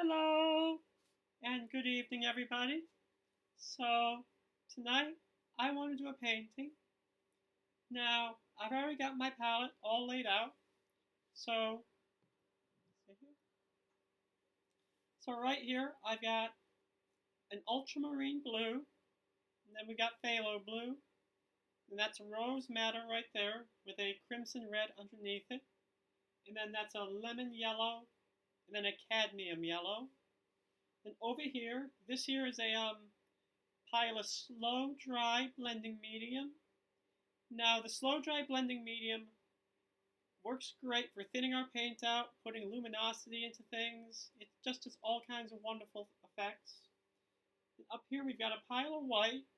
Hello and good evening, everybody. So, tonight I want to do a painting. Now, I've already got my palette all laid out. So, so right here I've got an ultramarine blue, and then we got phthalo blue, and that's a rose madder right there with a crimson red underneath it. And then that's a lemon yellow, and then a cadmium yellow. Then over here, this here is a pile of slow dry blending medium. Now the slow dry blending medium works great for thinning our paint out, putting luminosity into things. It just does all kinds of wonderful effects. And up here we've got a pile of white.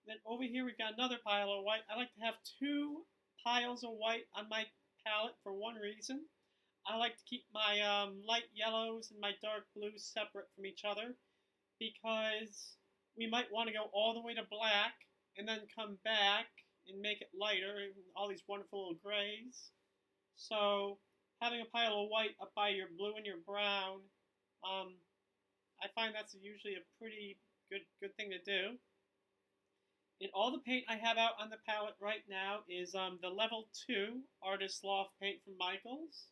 Then over here we've got another pile of white. I like to have two piles of white on my palette for one reason. I like to keep my light yellows and my dark blues separate from each other because we might want to go all the way to black and then come back and make it lighter, and all these wonderful little grays. So having a pile of white up by your blue and your brown, I find that's usually a pretty good thing to do. And all the paint I have out on the palette right now is the level 2 Artist Loft paint from Michaels.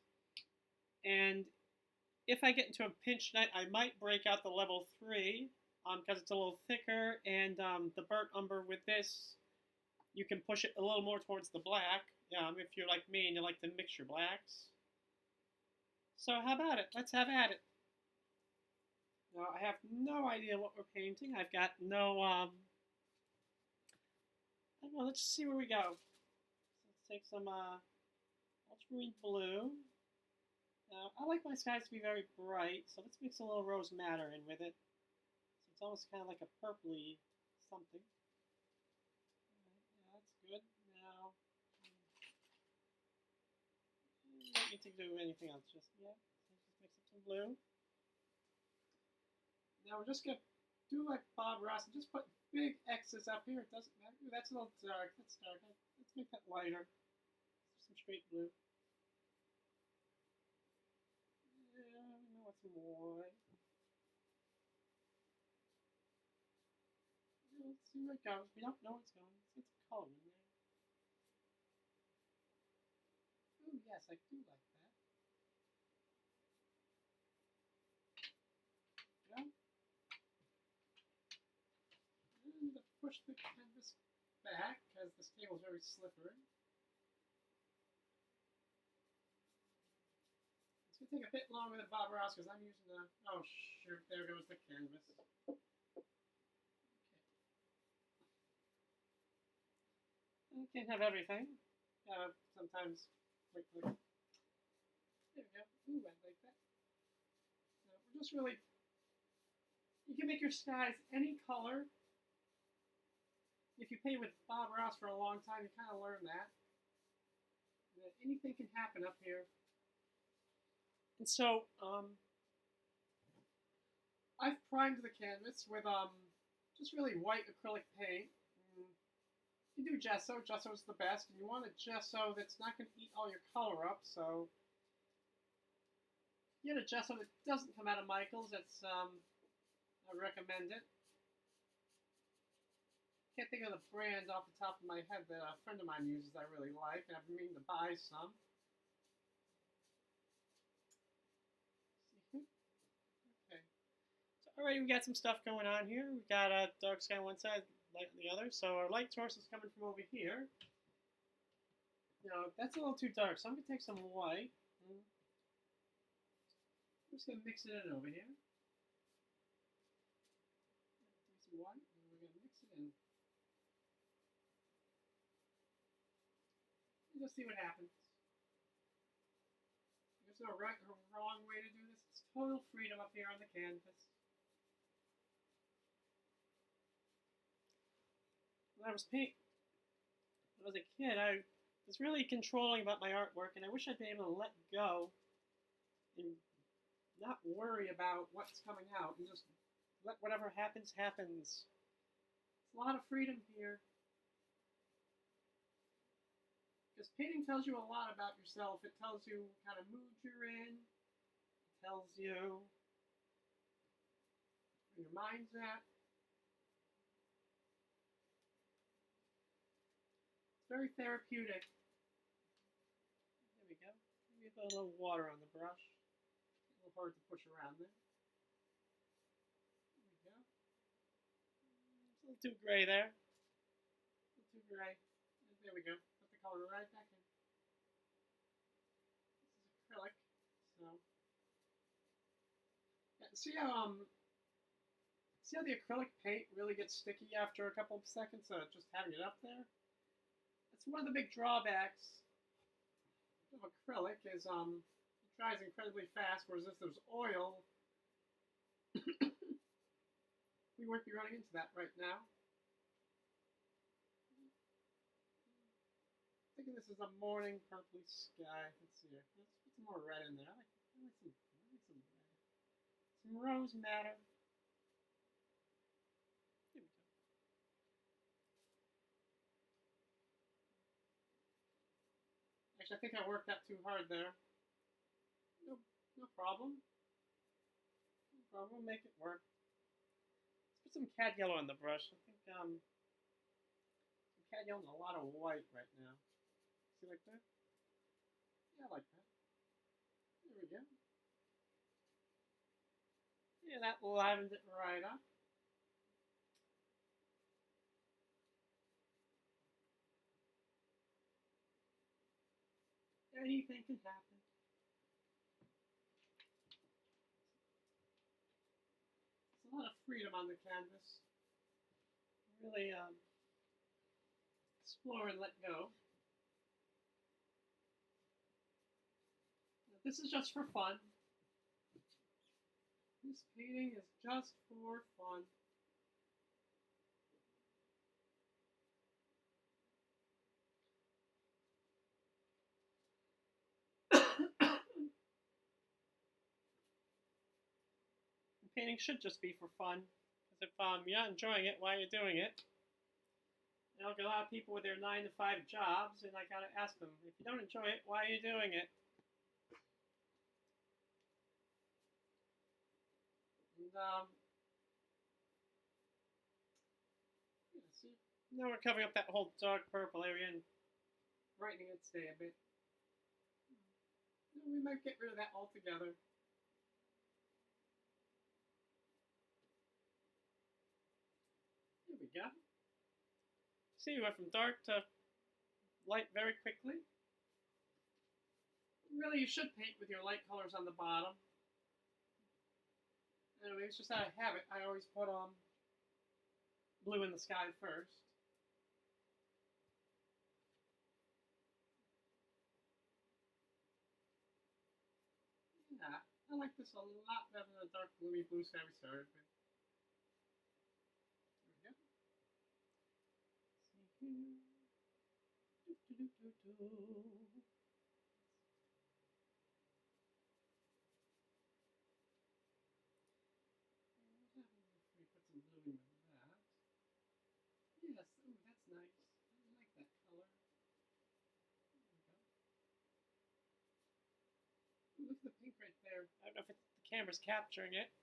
And if I get into a pinch tonight, I might break out the level 3 because it's a little thicker, and the burnt umber with this, you can push it a little more towards the black if you're like me and you like to mix your blacks. So how about it? Let's have at it. Now I have no idea what we're painting. I've got no, I don't know, let's see where we go. So let's take some ultramarine blue. Now, I like my skies to be very bright, so let's mix a little rose madder in with it. So it's almost kind of like a purpley something. Alright, yeah, that's good. Now, I don't need to do anything else just yet. So just mix up some blue. Now we're just going to do like Bob Ross and just put big X's up here. It doesn't matter. Ooh, that's a little dark. That's dark. Let's make that lighter. Some straight blue. What's more? Let's see where it goes. We don't know where it's going. Let's get some color in there. Oh yes, I do like that. Yeah. And push the canvas back because this table is very slippery. It's going to take a bit longer than Bob Ross because I'm using the... Oh, shoot. There goes the canvas. Okay. You can't have everything. Sometimes... Wait. There we go. Ooh, I like that. Now, we're just really... You can make your skies any color. If you play with Bob Ross for a long time, you kind of learn that. Anything can happen up here. And so, I've primed the canvas with just really white acrylic paint. You do gesso. Gesso is the best. And you want a gesso that's not going to eat all your color up. So, get a gesso that doesn't come out of Michaels. That's I recommend it. Can't think of the brand off the top of my head that a friend of mine uses I really like, and I've been meaning to buy some. Okay. So already we got some stuff going on here. We got a dark sky on one side, light on the other. So our light source is coming from over here. Now that's a little too dark, so I'm gonna take some white. I'm just gonna mix it in over here. Take some white, and we're gonna mix it in. Just see what happens. There's no right or wrong way to do this. It's total freedom up here on the canvas. When I was a kid, I was really controlling about my artwork, and I wish I'd been able to let go and not worry about what's coming out and just let whatever happens, happens. It's a lot of freedom here. Because painting tells you a lot about yourself. It tells you what kind of mood you're in. It tells you where your mind's at. It's very therapeutic. There we go. Maybe a little water on the brush. A little hard to push around there. There we go. It's a little too gray there. A little too gray. There we go. Put the color right back in. This is acrylic, so yeah, see how the acrylic paint really gets sticky after a couple of seconds of just having it up there? That's one of the big drawbacks of acrylic is it dries incredibly fast, whereas if there's oil, we won't be running into that right now. I'm thinking this is a morning purpley sky. Let's see here. Let's put some more red in there. I like some red. Some rose madder. Here we go. Actually, I think I worked that too hard there. No problem. No problem. We'll make it work. Let's put some cad yellow on the brush. I think some cad yellow and a lot of white right now. See like that? Yeah, I like that. There we go. Yeah, that livened it right up. Anything can happen. It's a lot of freedom on the canvas. Really explore and let go. This is just for fun. This painting is just for fun. Painting should just be for fun. Because if you're not enjoying it, why are you doing it? You know, a lot of people with their 9-to-5 jobs, and I gotta ask them, if you don't enjoy it, why are you doing it? And yeah, see, now we're covering up that whole dark purple area and brightening its day a bit. We might get rid of that altogether. Here we go. See, we went from dark to light very quickly. Really, you should paint with your light colors on the bottom. Anyway, it's just out of habit. I always put blue in the sky first. Yeah, I like this a lot better than the dark gloomy blue sky we started with. There we go. See here. Blue in that. Yes, ooh, that's nice. I like that color. There we go. Ooh, look at the pink right there. I don't know if the camera's capturing it.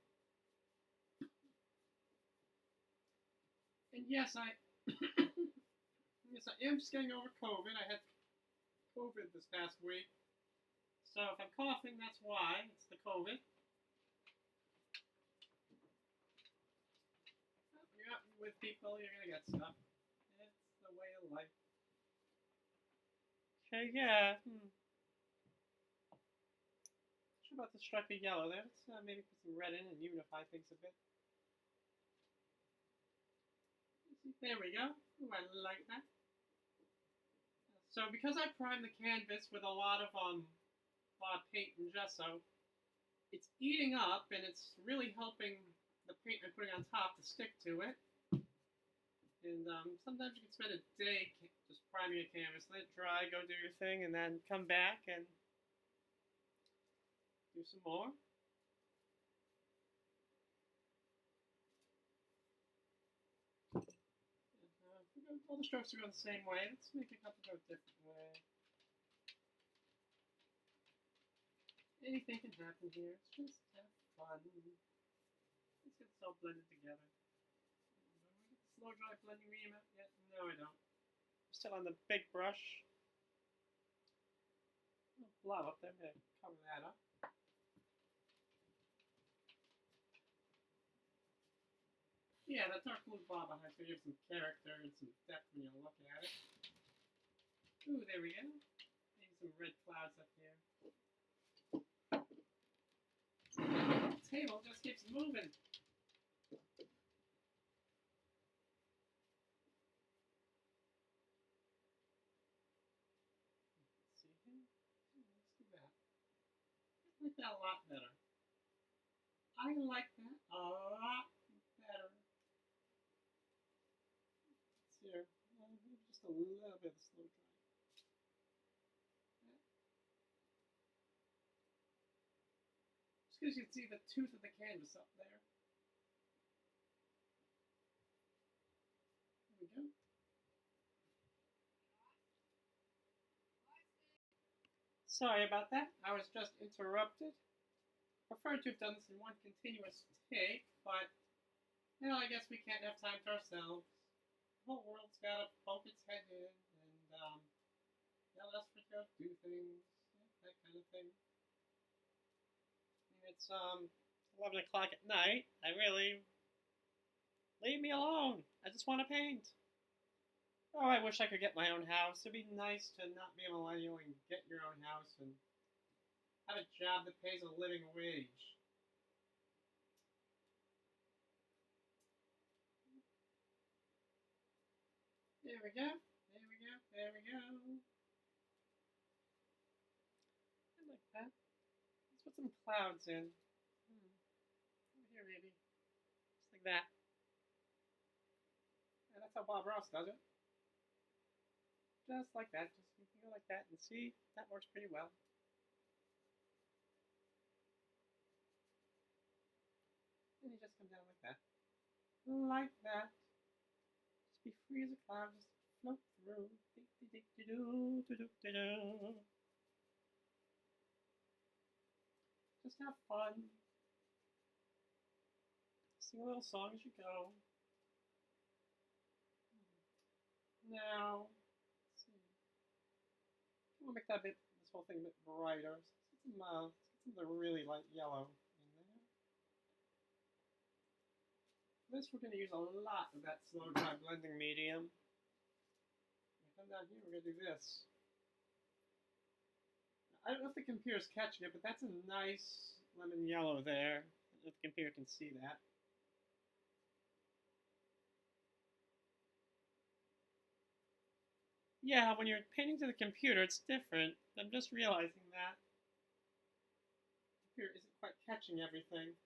And yes, yes, I am just getting over COVID. I had COVID this past week. So if I'm coughing, that's why. It's the COVID. You're out with people, you're gonna get stuff. It's the way of life. Okay, yeah. Sure about the stripy yellow there. Let's maybe put some red in and unify things a bit. There we go. Ooh, I like that. So because I primed the canvas with a lot of paint and gesso, it's eating up and it's really helping the paint I'm putting on top to stick to it. And sometimes you can spend a day just priming a canvas, let it dry, go do your thing, and then come back and do some more. And, all the strokes are going the same way. Let's make a couple go a different way. Anything can happen here. It's just have fun. Let's get so all blended together. Do I get the slow dry blending medium out yet? No, I don't. I'm still on the big brush. A little blob up there. I'm going to cover that up. Yeah, that dark blue blob behind is going to give some character and some depth when you look at it. Ooh, there we go. Maybe some red clouds up here. The table just keeps moving. Let's see here. Let's do that. I like that a lot better. I like that a lot better. Let's see here. Maybe just a little bit of slow dry. Just because you can see the tooth of the canvas up there. There we go. Sorry about that. I was just interrupted. Prefer to have done this in one continuous take, but you know, I guess we can't have time to ourselves. The whole world's got to poke its head in and tell us to go do things, that kind of thing. And it's 11 o'clock at night. Leave me alone. I just want to paint. Oh, I wish I could get my own house. It'd be nice to not be a millennial and get your own house and have a job that pays a living wage. There we go. There we go. There we go. I like that. Let's put some clouds in. Over here, maybe. Just like that. And that's how Bob Ross does it. Just like that. Just you can go like that and see that works pretty well. And you just come down like that. Like that. Just be free as a cloud, just float through. Just have fun. Sing a little song as you go. Now, let's see. We'll make that this whole thing a bit brighter. Let's get some of the really light yellow in there. This we're going to use a lot of that slow dry blending medium. Come down here, we're going to do this. I don't know if the computer's catching it, but that's a nice lemon yellow there. I don't know if the computer can see that. Yeah, when you're painting to the computer, it's different. I'm just realizing that. The computer isn't quite catching everything.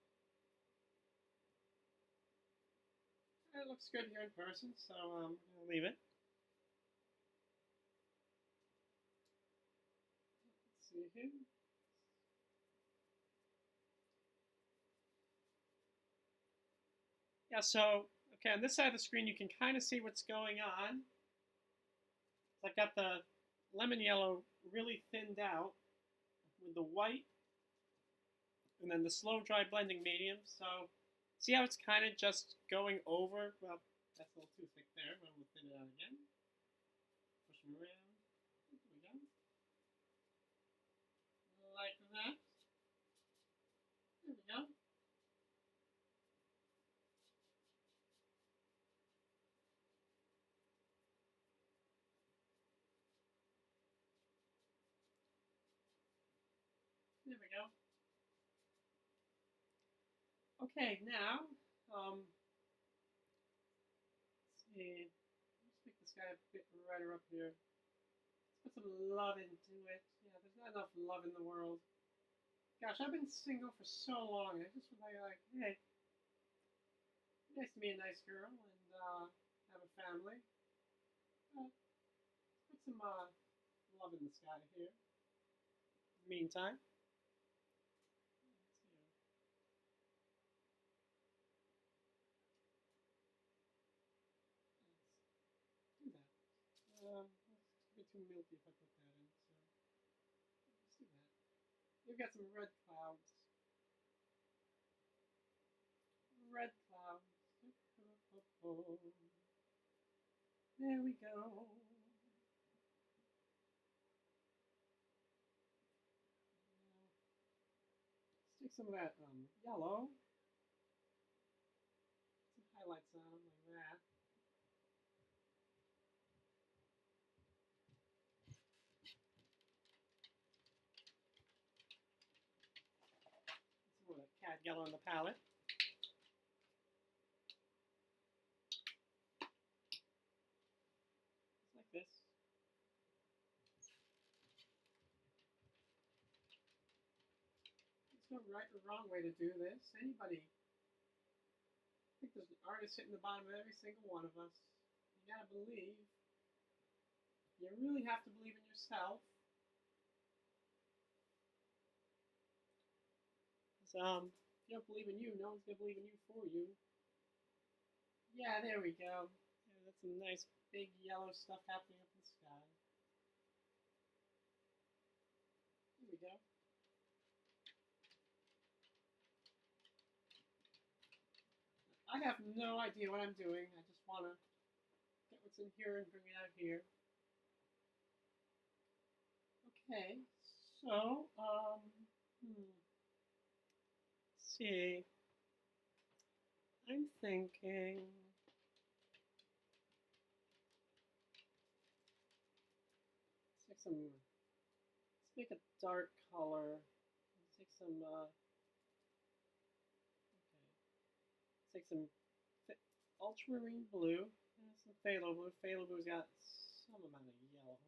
It looks good here in person, so I'm going to leave it. Let's see here. Yeah, so, okay, on this side of the screen, you can kind of see what's going on. I've got the lemon yellow really thinned out with the white and then the slow dry blending medium. So see how it's kind of just going over? Well, that's a little too thick there, but we'll thin it out again. Push them around. There we go. Like that. There we go. There we go. Okay, now, let's see. Let's make this guy a bit brighter up here. Let's put some love into it. Yeah, there's not enough love in the world. Gosh, I've been single for so long. I just was like, hey, nice to be a nice girl and have a family. Put some love in the sky here. Meantime, let's do that. It's a bit too milky if I put that in, so let's do that. We've got some red clouds. Red clouds. There we go. Stick some of that yellow. Some highlights on them like that. Some of that cat yellow on the palette. Just like this. There's no right or wrong way to do this. Anybody. I think there's an artist sitting at the bottom of every single one of us. You gotta believe. You really have to believe in yourself. If you don't believe in you, no one's gonna believe in you for you. Yeah, there we go. Yeah, that's some nice big yellow stuff happening up in the sky. There we go. I have no idea what I'm doing. I just want to get what's in here and bring it out here. Okay, so, let's see. I'm thinking, let's make a dark color. Let's take some, let's take some ultramarine blue and some phthalo blue. Phthalo blue's got some amount of yellow,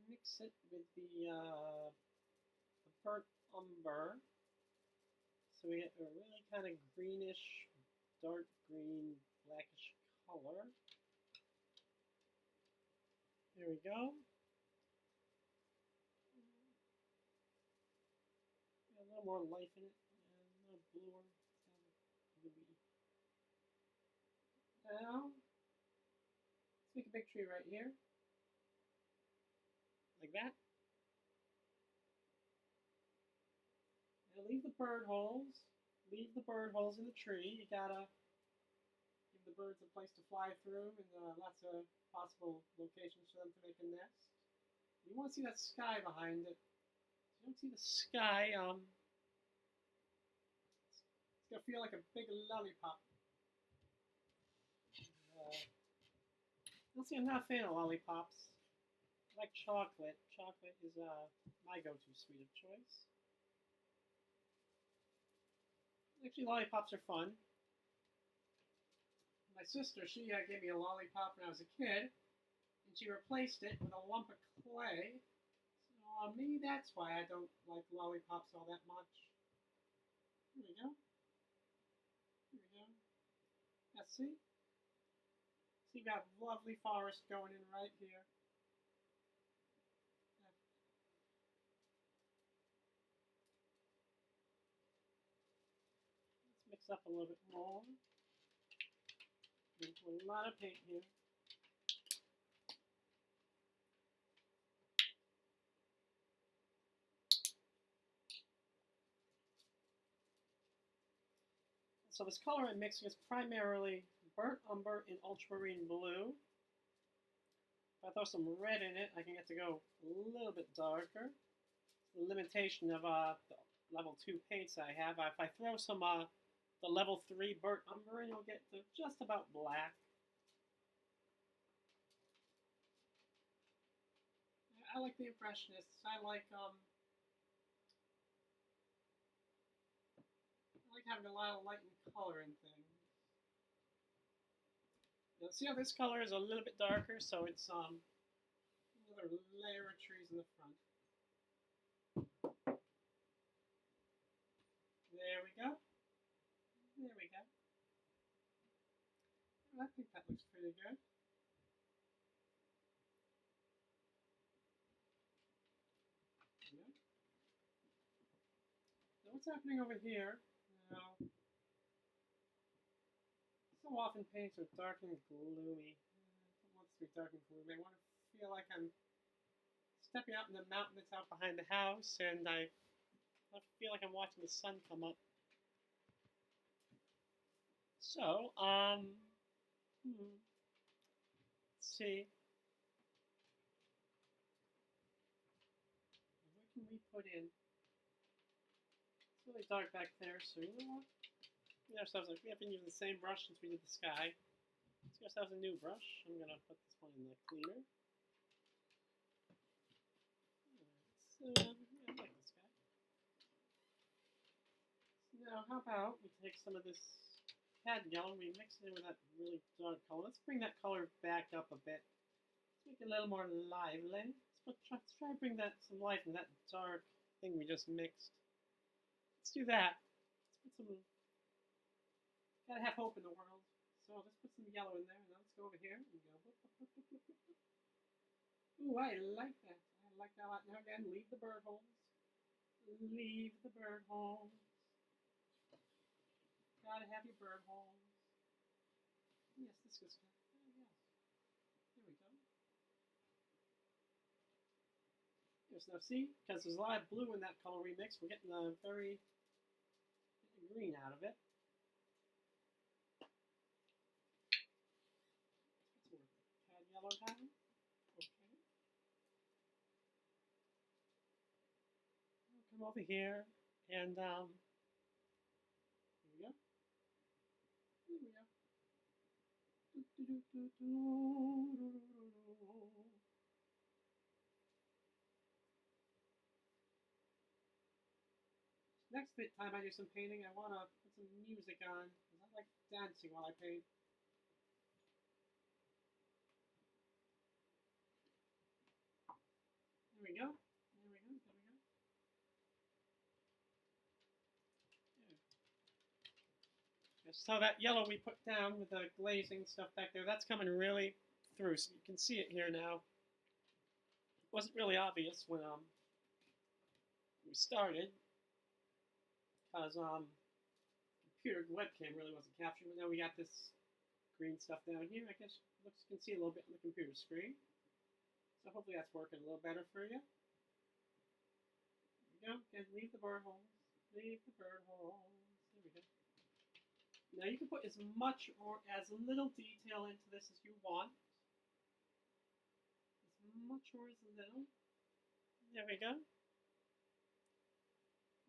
mix it with the burnt umber. So we get a really kind of greenish, dark green, blackish color. There we go. A little more life in it, and a little bluer. Now, let's make a big tree right here, like that. Now leave the bird holes. Leave the bird holes in the tree. You gotta give the birds a place to fly through and lots of possible locations for them to make a nest. You want to see that sky behind it. If you don't see the sky, it's gonna feel like a big lollipop. You'll see, I'm not a fan of lollipops. I like chocolate. Chocolate is my go-to sweet of choice. Actually, lollipops are fun. My sister, she gave me a lollipop when I was a kid, and she replaced it with a lump of clay. So maybe that's why I don't like lollipops all that much. Here we go. Here we go. Let's see. See, we got lovely forest going in right here. Let's mix up a little bit more. There's a lot of paint here. So this color I'm mixing is primarily burnt umber and ultramarine blue. If I throw some red in it, I can get to go a little bit darker. The limitation of the level 2 paints I have. If I throw some the level 3 burnt umber in, you'll get to just about black. I like the Impressionists. I like having a lot of light and color in things. Now, see how this color is a little bit darker, so it's another layer of trees in the front. There we go. There we go. I think that looks pretty good. Yeah. Now what's happening over here? Now, so often paints are dark and gloomy. I don't want it to be dark and gloomy. I want to feel like I'm stepping out in the mountain that's out behind the house, and I feel like I'm watching the sun come up. So, let's see. What can we put in? It's really dark back there, so you know what? We haven't used the same brush since we did the sky. Let's get ourselves a new brush. I'm gonna put this one in the cleaner. Yeah, I like this guy. So now, how about we take some of this pad yellow and we mix it in with that really dark color. Let's bring that color back up a bit. Let's make it a little more lively. Let's try to bring that some life in that dark thing we just mixed. Let's do that. Let's put some. Gotta have hope in the world. So let's put some yellow in there. Now let's go over here and go. Ooh, I like that. I like that a lot. Now again, leave the bird holes. Leave the bird holes. Gotta have your bird holes. Yes, this is good. Oh, yes. There we go. Yes, now see, because there's a lot of blue in that color remix, we're getting a very green out of it. Add yellow down. Okay. I'll come over here and here we go. Here we go. Next time I do some painting, I want to put some music on, because I like dancing while I paint. There we go. There we go. There we go. Yeah. So that yellow we put down with the glazing stuff back there, that's coming really through. So you can see it here now. It wasn't really obvious when we started, because computer webcam really wasn't capturing. But now we got this green stuff down here. I guess you can see a little bit on the computer screen. So hopefully that's working a little better for you. There we go. Again, leave the bird holes. Leave the bird holes. There we go. Now you can put as much or as little detail into this as you want. As much or as little. There we go.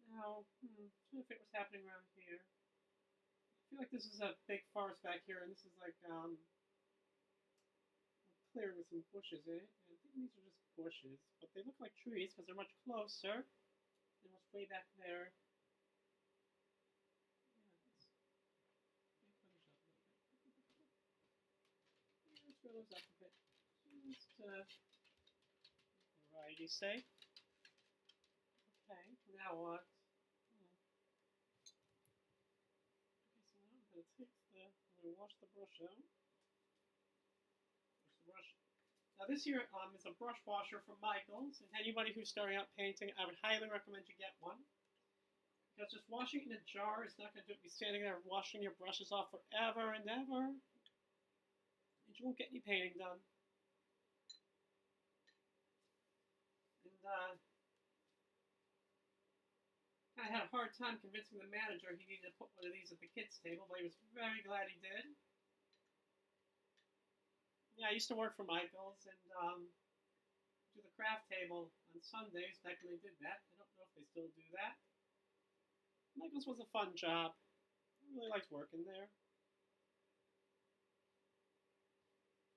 Now, trying to fit what's happening around here. I feel like this is a big forest back here, and this is like clear with some bushes in it. And I think these are just bushes, but they look like trees because they're much closer than what's way back there. Let's throw those up a bit. Just variety's sake. Okay, now what? Okay, so now I'm going to wash the brush out. Wash the brush. Now this here is a brush washer from Michaels, and anybody who's starting out painting, I would highly recommend you get one. Because just washing it in a jar is not going to do it. Be standing there washing your brushes off forever and ever, and you won't get any painting done. And I had a hard time convincing the manager he needed to put one of these at the kids' table, but he was very glad he did. Yeah, I used to work for Michaels and do the craft table on Sundays back when they did that. I don't know if they still do that. Michaels was a fun job. I really liked working there.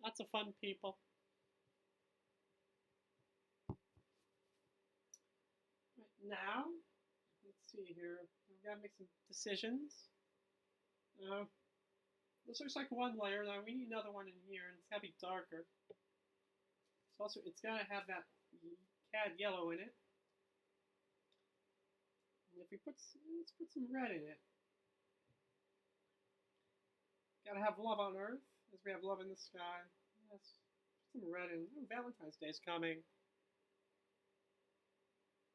Lots of fun people. Right now, let's see here. We've got to make some decisions. This looks like one layer. Now we need another one in here, and it's got to be darker. It's got to have that cad yellow in it. And if we let's put some red in it. Got to have love on Earth, as we have love in the sky. Yes, put some red in. Oh, Valentine's Day is coming.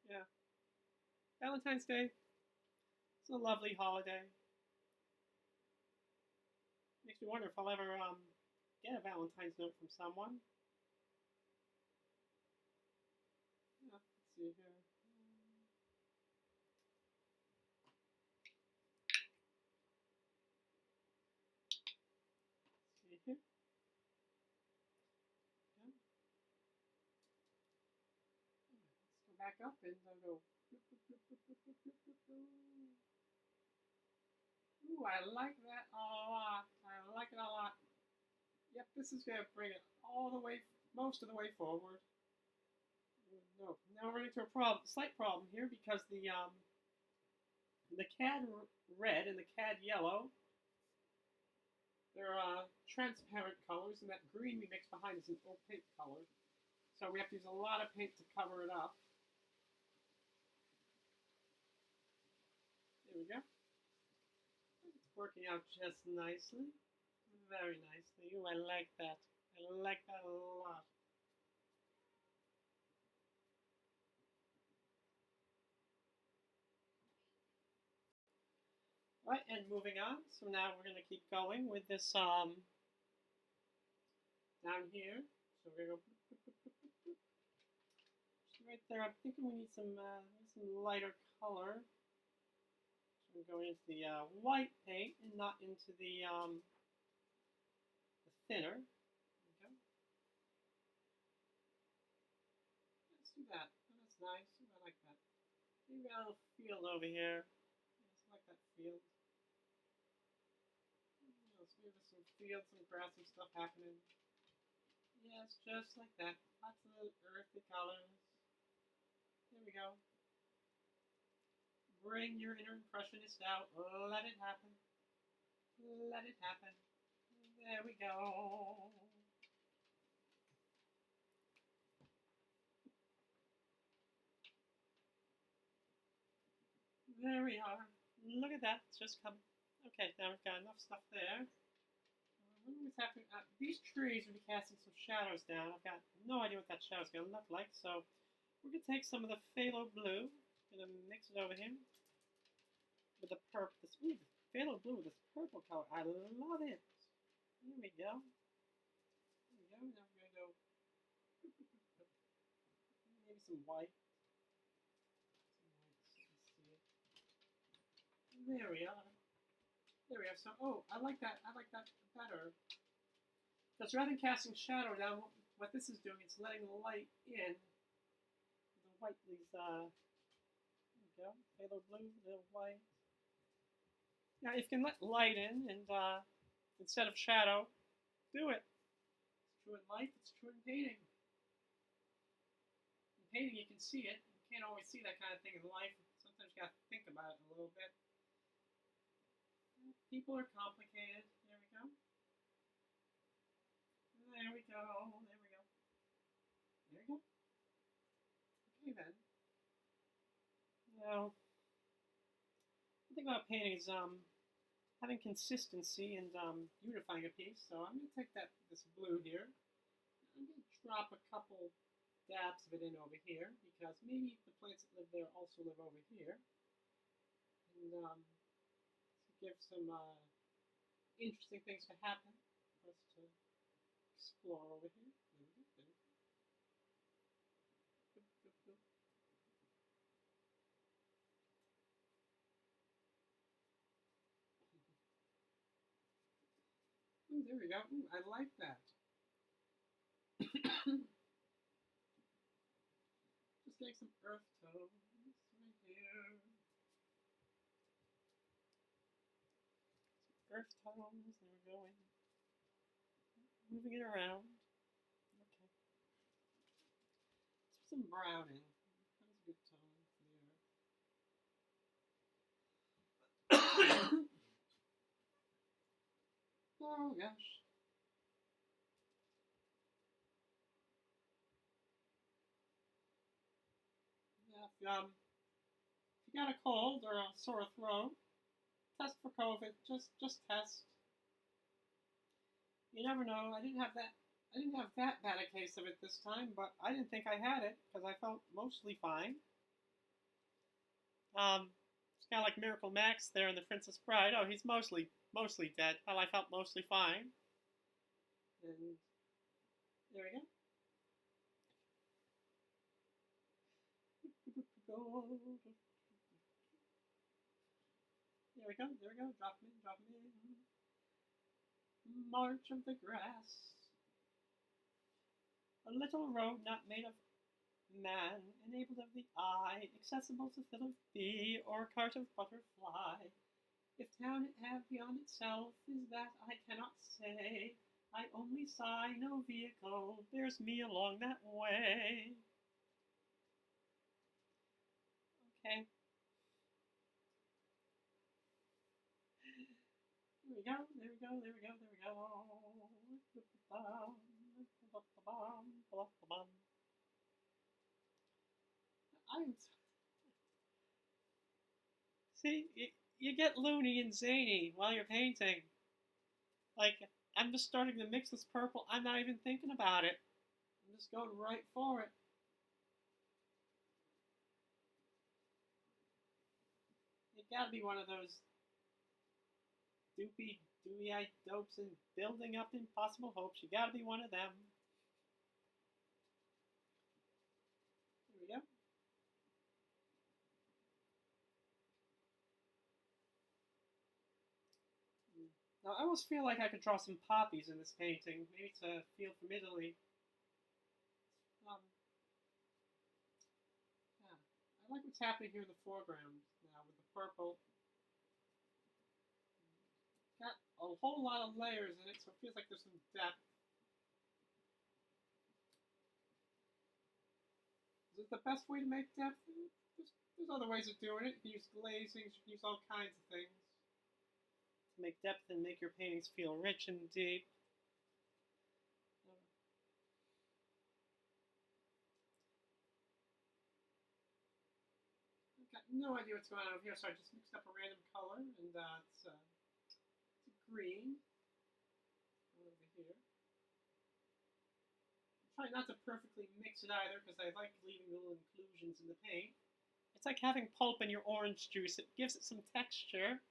Yeah, Valentine's Day. It's a lovely holiday. Makes me wonder if I'll ever get a Valentine's note from someone. Yeah, let's see here. back up and I'll go. Ooh, I like that a lot. I like it a lot. Yep, this is going to bring it all the way, most of the way forward. No, now we're into a slight problem here because the cad red and the cad yellow, they're transparent colors, and that green we mixed behind is an opaque color. So we have to use a lot of paint to cover it up. There we go. It's working out just nicely. Very nicely. Ooh, I like that. I like that a lot. Right, and moving on. So now we're going to keep going with this down here. So we're going to go right there. I'm thinking we need some lighter color. So we're going into the white paint and not into the thinner. There we go. Let's do that. Oh, that's nice. I like that. Maybe a little field over here. I like that field. So maybe some field, some grass, some stuff happening. Yes, just like that. Lots of little earthy colors. There we go. Bring your inner impressionist out. Let it happen. Let it happen. There we go. There we are. Look at that. It's just coming. Okay, now we've got enough stuff there. What is happening? These trees will be casting some shadows down. I've got no idea what that shadow's going to look like, so we're going to take some of the phthalo blue, going to mix it over here with the purple. The phthalo blue with this purple color. I love it. Here we go. There we go. Now we're going to go maybe some white. There we are. There we are. So, I like that. I like that better. Because rather than casting shadow down, what this is doing, it's letting the light in. The white, there we go. Phthalo blue, the white. Now, if you can let light in, and instead of shadow, do it. It's true in life. It's true in painting. In painting, you can see it. You can't always see that kind of thing in life. Sometimes you got to think about it a little bit. People are complicated. There we go. There we go. There we go. There we go. Okay then. Now, the thing about painting is having consistency and unifying a piece. So I'm going to take this blue here. I'm going to drop a couple dabs of it in over here because maybe the plants that live there also live over here. And give some interesting things to happen for us to explore over here. There we go. There we go. Ooh, there we go. Ooh, I like that. Just getting some earth tones right here. Earth tones, there we go. Moving it around. Okay. Let's put some brown in. That was a good tone for the earth. Oh gosh. Yeah, if you got a cold or a sore throat, test for COVID. Just test. You never know. I didn't have that bad a case of it this time, but I didn't think I had it because I felt mostly fine. It's kind of like Miracle Max there in The Princess Bride. Oh, he's mostly dead. Well, I felt mostly fine. And there we go. There we go. There we go. Drop him in. Drop him in. March of the Grass. A little road not made of Man, enabled of the eye, accessible to fill of bee or cart of butterfly. If town it have beyond itself is that I cannot say. I only sigh, no vehicle bears me along that way. Okay. There we go, there we go, there we go, there we go. I'm See, you get loony and zany while you're painting. Like, I'm just starting to mix this purple. I'm not even thinking about it. I'm just going right for it. You gotta be one of those dewy-eyed dopes and building up impossible hopes. You gotta be one of them. There we go. Now, I almost feel like I could draw some poppies in this painting. Maybe it's a field from Italy. Um, yeah. I like what's happening here in the foreground now with the purple. Got a whole lot of layers in it, so it feels like there's some depth. Is it the best way to make depth? There's other ways of doing it. You can use glazing, you can use all kinds of things to make depth and make your paintings feel rich and deep. I've got no idea what's going on over here, so I just mixed up a random color, and it's green over here. Try not to perfectly mix it either, because I like leaving little inclusions in the paint. It's like having pulp in your orange juice. It gives it some texture.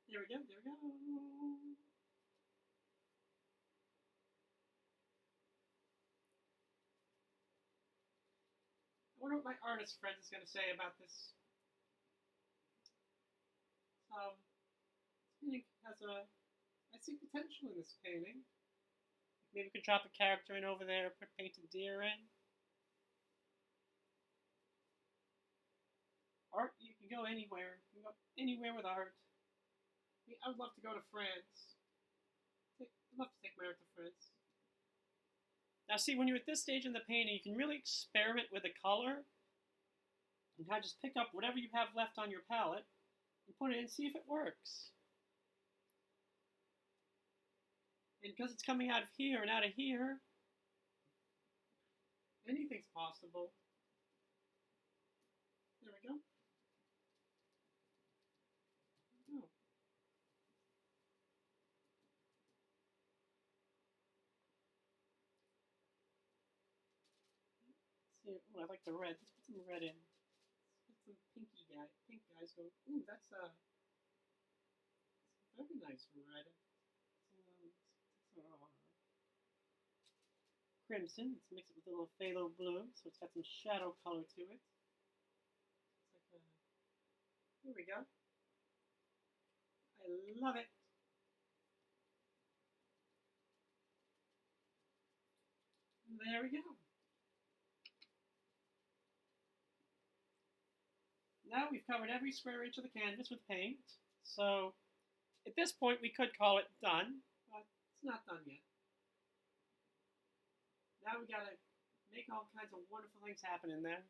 There we go, there we go. I wonder what my artist friend is going to say about this. This painting has I see potential in this painting. Maybe we could drop a character in over there, put painted deer in. Art, you can go anywhere. You can go anywhere with art. I would love to go to France. I'd love to take my art to France. Now see, when you're at this stage in the painting, you can really experiment with the color and kind of just pick up whatever you have left on your palette and put it in and see if it works. And because it's coming out of here and out of here, anything's possible. There we go. Oh. See, oh, I like the red. Let's put some red in. Let's put some pink guys going. Ooh, that's a very nice red. Crimson. Let's mix it with a little phthalo blue, so it's got some shadow color to it. It's like here we go. I love it. There we go. Now we've covered every square inch of the canvas with paint, so at this point we could call it done, but it's not done yet. Now we gotta make all kinds of wonderful things happen in there.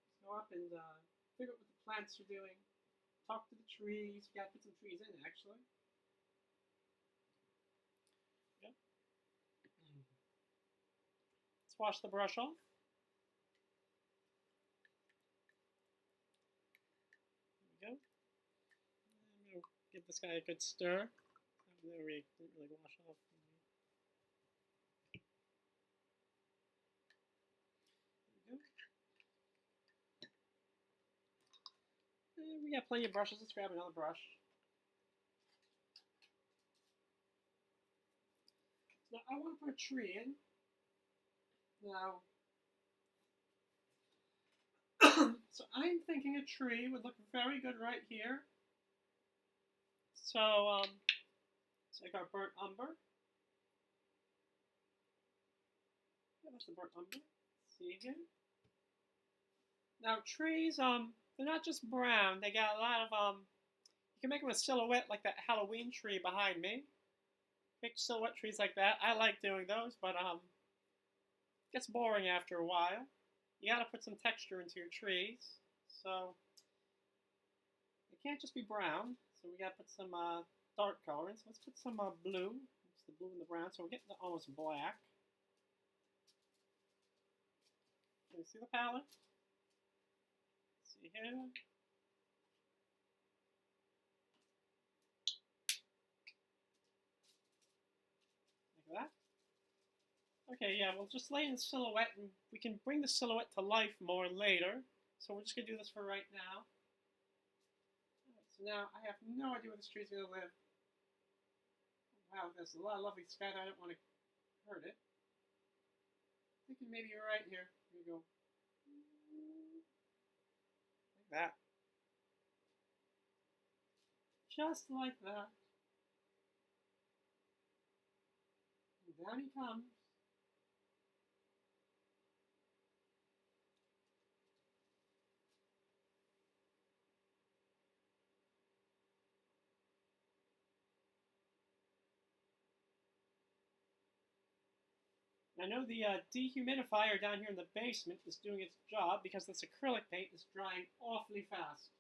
Let's go up and figure out what the plants are doing. Talk to the trees. We gotta put some trees in, actually. Okay. Let's wash the brush off. There we go. I'm gonna give this guy a good stir. There we didn't really wash off. We got plenty of brushes. Let's grab another brush. Now I want to put a tree in. Now, so I'm thinking a tree would look very good right here. So take our burnt umber. Yeah, that's the burnt umber. See here. Now trees, they're not just brown. They got a lot of You can make them a silhouette like that Halloween tree behind me. Make silhouette trees like that. I like doing those, but it gets boring after a while. You gotta put some texture into your trees. So it can't just be brown. So we gotta put some dark colors. Let's put some blue. It's the blue and the brown. So we're getting to almost black. Can you see the palette? See here. Like that. Okay, yeah, we'll just lay in the silhouette and we can bring the silhouette to life more later. So we're just gonna do this for right now. Alright, so now I have no idea where this tree's gonna live. Wow, there's a lot of lovely sky that I don't want to hurt it. Thinking maybe you're right here. Here we go. Like that. Just like that. And down he comes. I know the dehumidifier down here in the basement is doing its job because this acrylic paint is drying awfully fast.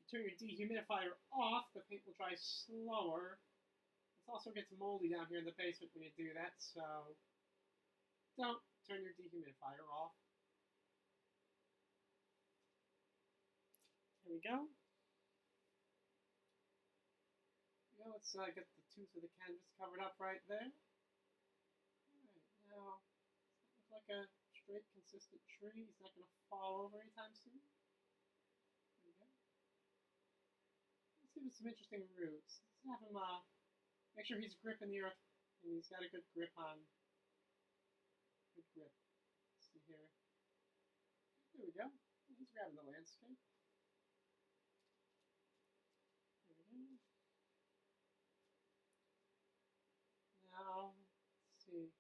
If you turn your dehumidifier off, the paint will dry slower. It also gets moldy down here in the basement when you do that, so don't turn your dehumidifier off. Here we go. Let's get the tooth of the canvas covered up right there. Now, does that look like a straight, consistent tree? He's not going to fall over anytime soon. There we go. Let's give him some interesting roots. Let's have him make sure he's gripping the earth and he's got a good grip on. Good grip. Let's see here. There we go. He's grabbing the landscape. There we go. Now, let's see.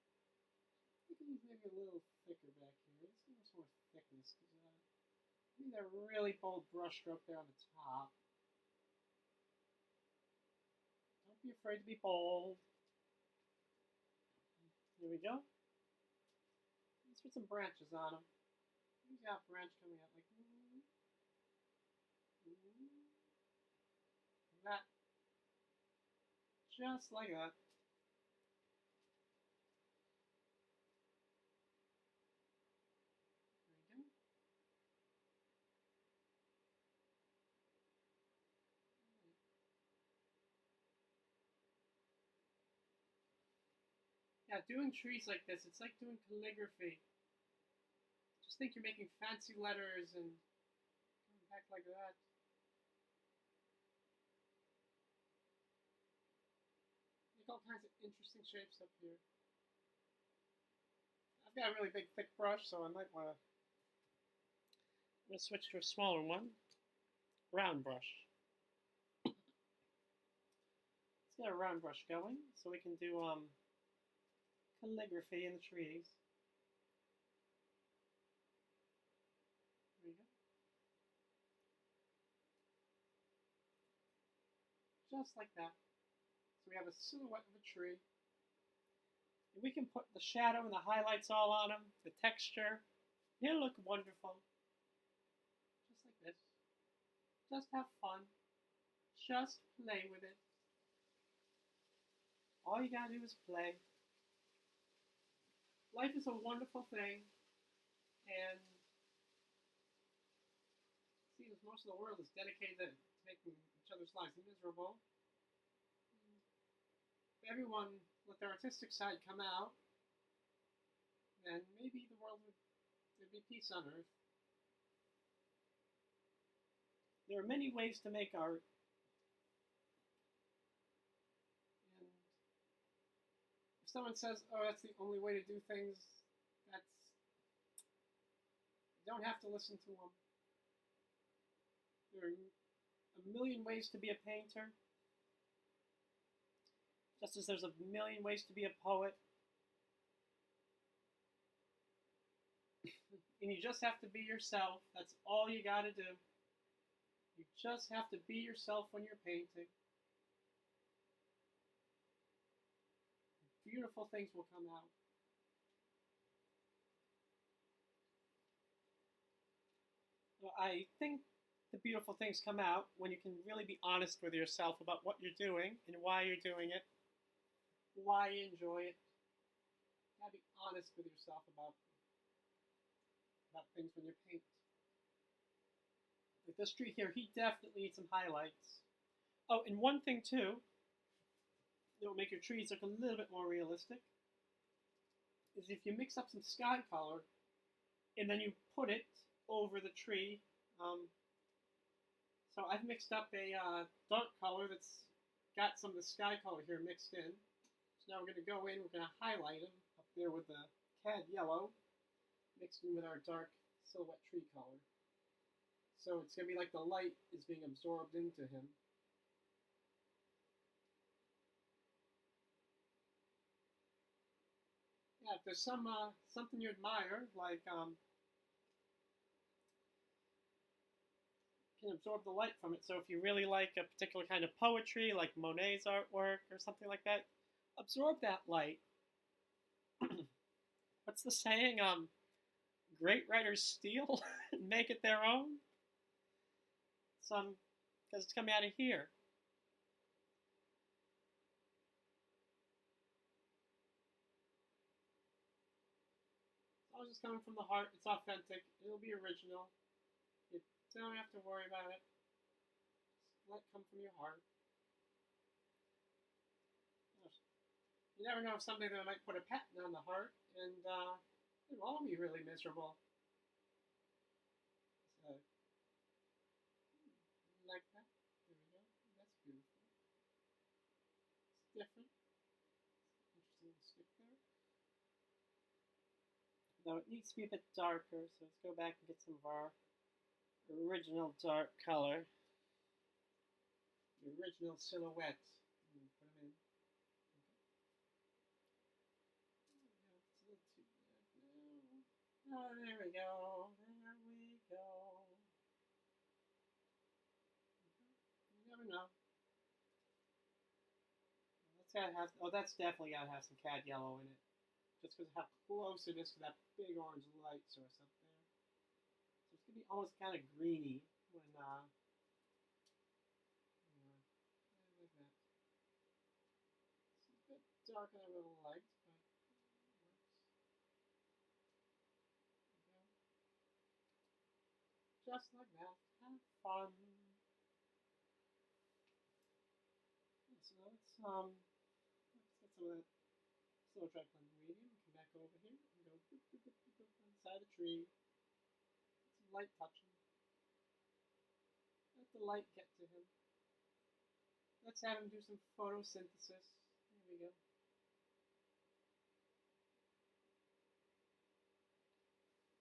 I think he's maybe a little thicker back here. Let's give him some more thickness because I need a really bold brush stroke there on the top. Don't be afraid to be bold. There we go. Let's put some branches on him. He's got a branch coming out like that. Just like that. There we go. Yeah, doing trees like this, it's like doing calligraphy. Just think you're making fancy letters and going back like that. Make all kinds of interesting shapes up here. I've got a really big, thick brush, so I might want to. I'm going to switch to a smaller one. Round brush. Let's get a round brush going so we can do calligraphy in the trees. There we go. Just like that. So we have a silhouette of a tree. And we can put the shadow and the highlights all on him, the texture. He'll look wonderful. Just like this. Just have fun. Just play with it. All you gotta do is play. Life is a wonderful thing, and it seems most of the world is dedicated to making each other's lives miserable. If everyone let their artistic side come out, then maybe the world there'd be peace on earth. There are many ways to make art, and if someone says, "Oh, that's the only way to do things," you don't have to listen to them. There are a million ways to be a painter, just as there's a million ways to be a poet. And you just have to be yourself. That's all you got to do. You just have to be yourself when you're painting. Beautiful things will come out. Well, I think the beautiful things come out when you can really be honest with yourself about what you're doing and why you're doing it, why you enjoy it. You gotta be honest with yourself about things when you're painting. Like this tree here, he definitely needs some highlights. Oh, and one thing too, that will make your trees look a little bit more realistic, is if you mix up some sky color and then you put it over the tree. So I've mixed up a dark color that's got some of the sky color here mixed in. So now we're going to go in, we're going to highlight him up there with the cad yellow mixed in with our dark silhouette tree color. So it's going to be like the light is being absorbed into him. Yeah, if there's something you admire, like can absorb the light from it. So if you really like a particular kind of poetry, like Monet's artwork or something like that, absorb that light. What's the saying? Great writers steal and make it their own. Because it's coming out of here. It's all just coming from the heart. It's authentic. It'll be original. You don't have to worry about it. Just let it come from your heart. You never know if someday they might put a patent on the heart, and it'll all be really miserable. So, like that. There we go. That's beautiful. It's different. Interesting little stick there. Though it needs to be a bit darker, so let's go back and get some of our original dark color. The original silhouette. Put them in. Oh, there we go. There we go. You never know. That's definitely gotta have some cad yellow in it. Just because of how close it is to that big orange light source up there. So it's gonna be almost kind of greeny when like that. It's a bit darker than I would have liked, but it works. Just like that. Have fun. So let's get some of that slow track blend medium. Come back over here and go boop, boop, boop, boop, boop, on the side of the tree. Get some light touching. Let the light get to him. Let's have him do some photosynthesis. There we go.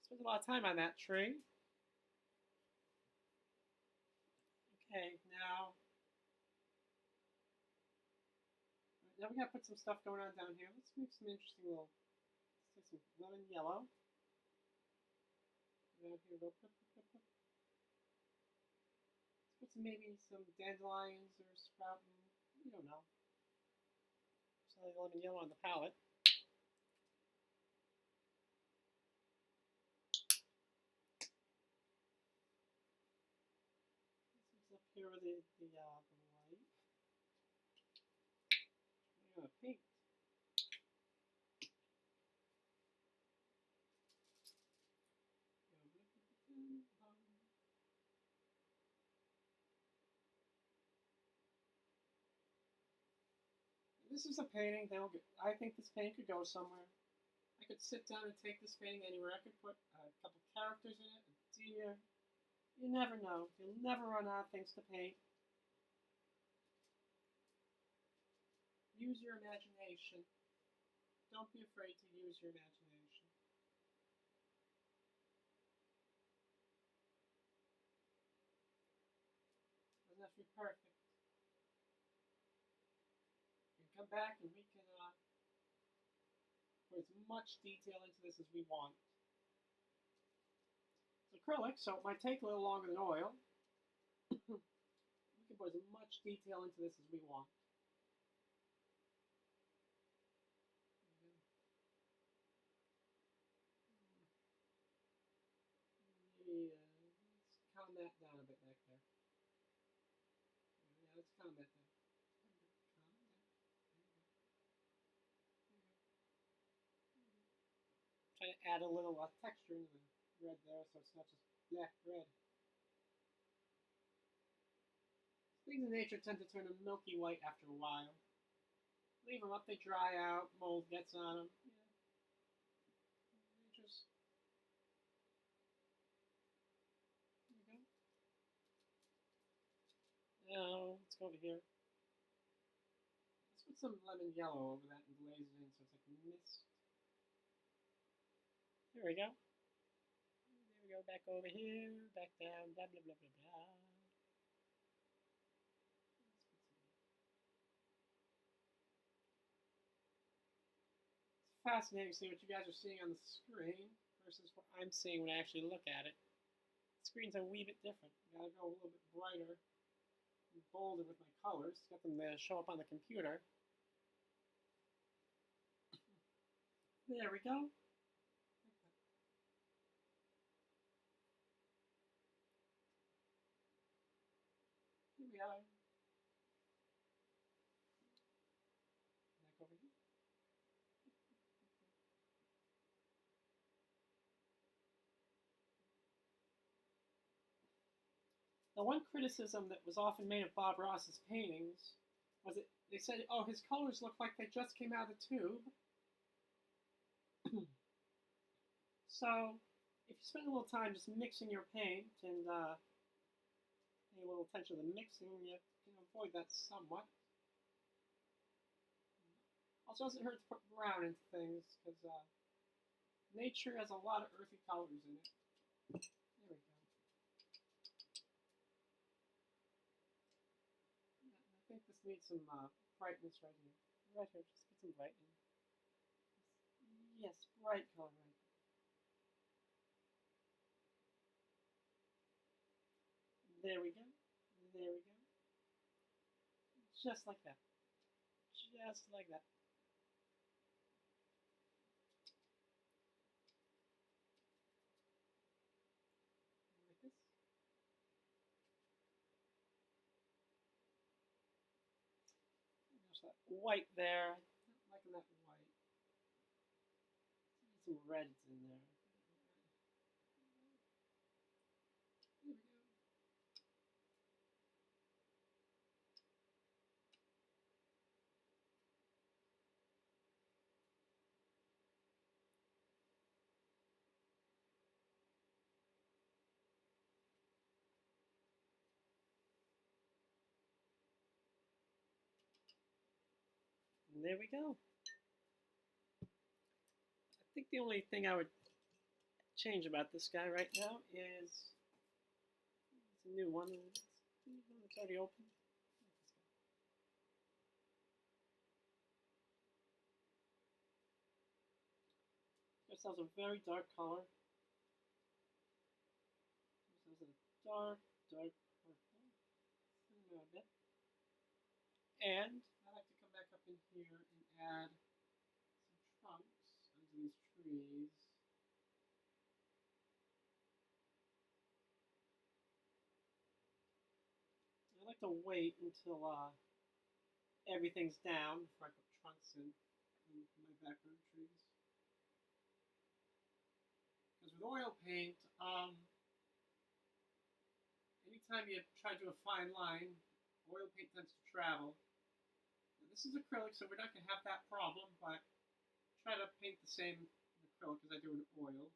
Spent a lot of time on that tree. Okay, now we gotta put some stuff going on down here. Let's make some interesting little. Let's take some lemon yellow. Down here, go. Let's put maybe some dandelions or sprouting. We don't know. Just lemon yellow on the palette. Up here with the light. I'm gonna paint. This is a painting. I think this painting could go somewhere. I could sit down and take this painting anywhere. I could put a couple characters in it, a deer. You never know. You'll never run out of things to paint. Use your imagination. Don't be afraid to use your imagination. Doesn't have to be perfect. We can come back and we can put as much detail into this as we want. acrylic, so it might take a little longer than oil. We can put as much detail into this as we want. Yeah, let's calm that down a bit back there. Yeah, let's calm that down. Calm down. Try to add a little texture into the red there, so it's not just black red. Things in nature tend to turn a milky white after a while. Leave them up, they dry out, mold gets on them. Yeah. Just there we go. Now let's go over here. Let's put some lemon yellow over that and glaze it in so it's like mist. There we go. There we go, back over here, back down, blah blah blah blah blah. It's fascinating to see what you guys are seeing on the screen versus what I'm seeing when I actually look at it. The screens are a wee bit different. I gotta go a little bit brighter and bolder with my colors, get them to show up on the computer. There we go. Here we are. Back over here. Now, one criticism that was often made of Bob Ross's paintings was that they said, oh, his colors look like they just came out of the tube. So, if you spend a little time just mixing your paint and pay a little attention to the mixing, you can avoid that somewhat. Also, it doesn't hurt to put brown into things because nature has a lot of earthy colors in it. There we go. I think this needs some brightness right here. Right here, just get some brightening. Yes, bright color right there. There we go. There we go. Just like that. Just like that. Like this. There's that white there. Not liking that white. Need some reds in there. There we go. And there we go. I think the only thing I would change about this guy right now is it's a new one. It's already open. This has a very dark color. This has a dark purple. Thin it out a bit. And I like to come back up in here and add some trunks onto these trees. I like to wait until everything's down before I put trunks in my background trees. Because with oil paint, anytime you try to do a fine line, oil paint tends to travel. Now, this is acrylic, so we're not going to have that problem, but try to paint the same in acrylic as I do in oil.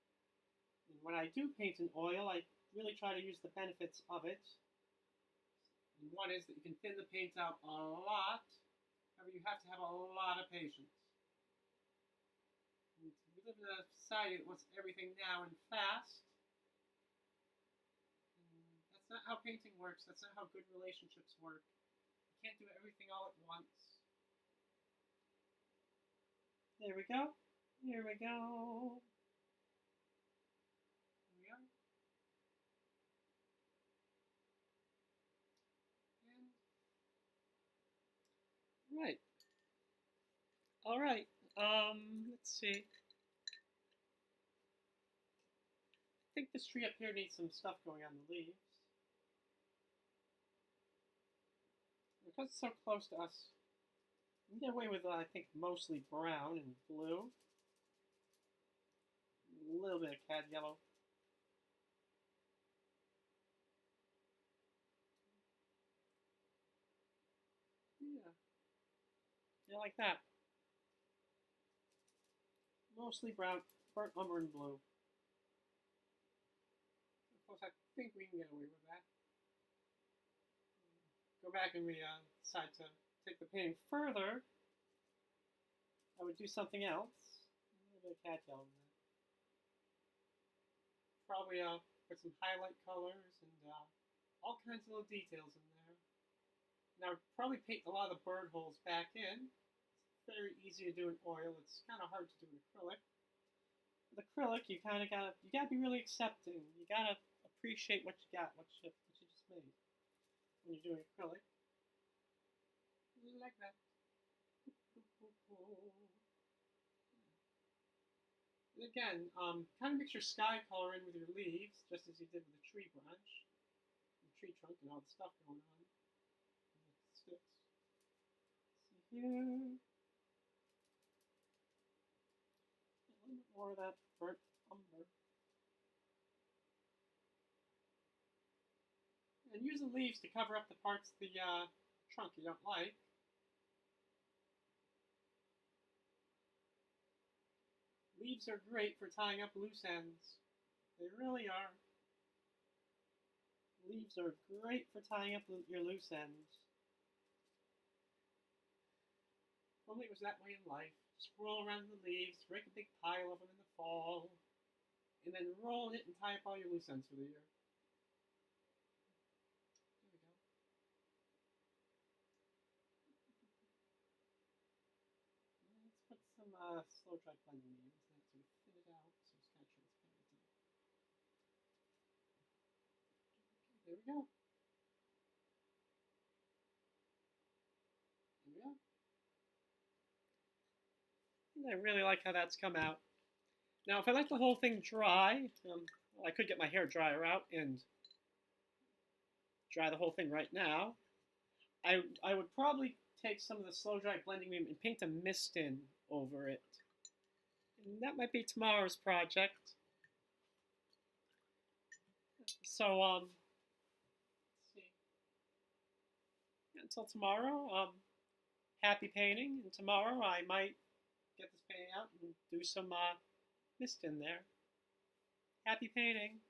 And when I do paint in oil, I really try to use the benefits of it. And one is that you can thin the paint out a lot, however you have to have a lot of patience. And we live in a society that wants everything now and fast. And that's not how painting works, that's not how good relationships work. You can't do everything all at once. There we go. Here we go. There we go. Right. All right. Let's see. I think this tree up here needs some stuff going on the leaves. Because it's so close to us, we can get away with, I think, mostly brown and blue. A little bit of cad yellow. Yeah. Yeah, like that. Mostly brown, burnt umber and blue. Of course, I think we can get away with that. Go back and we decide to take the painting further. I would do something else. A little bit of cat yellow in there. Probably put some highlight colors and all kinds of little details in there. And I would probably paint a lot of the bird holes back in. It's very easy to do in oil. It's kind of hard to do in acrylic. With acrylic, you gotta be really accepting. You gotta appreciate what you got, what you just made when you're doing acrylic. Like that. And again, kind of mix your sky color in with your leaves, just as you did with the tree branch, the tree trunk, and all the stuff going on. And the sticks. See here. A little bit more of that burnt umber. And use the leaves to cover up the parts of the trunk you don't like. Leaves are great for tying up loose ends. They really are. Leaves are great for tying up your loose ends. Only it was that way in life. Just roll around the leaves, break a big pile of them in the fall, and then roll it and tie up all your loose ends for the year. There we go. Let's put some slow dry blending in so that sort of thin it out so it's kind of transparent. Okay, there we go. There we go. And I really like how that's come out. Now, if I let the whole thing dry, well, I could get my hair dryer out and dry the whole thing right now. I would probably take some of the slow dry blending medium and paint a mist in over it. And that might be tomorrow's project. So, let's see. Until tomorrow, happy painting. And tomorrow I might get this painting out and do some mist in there. Happy painting.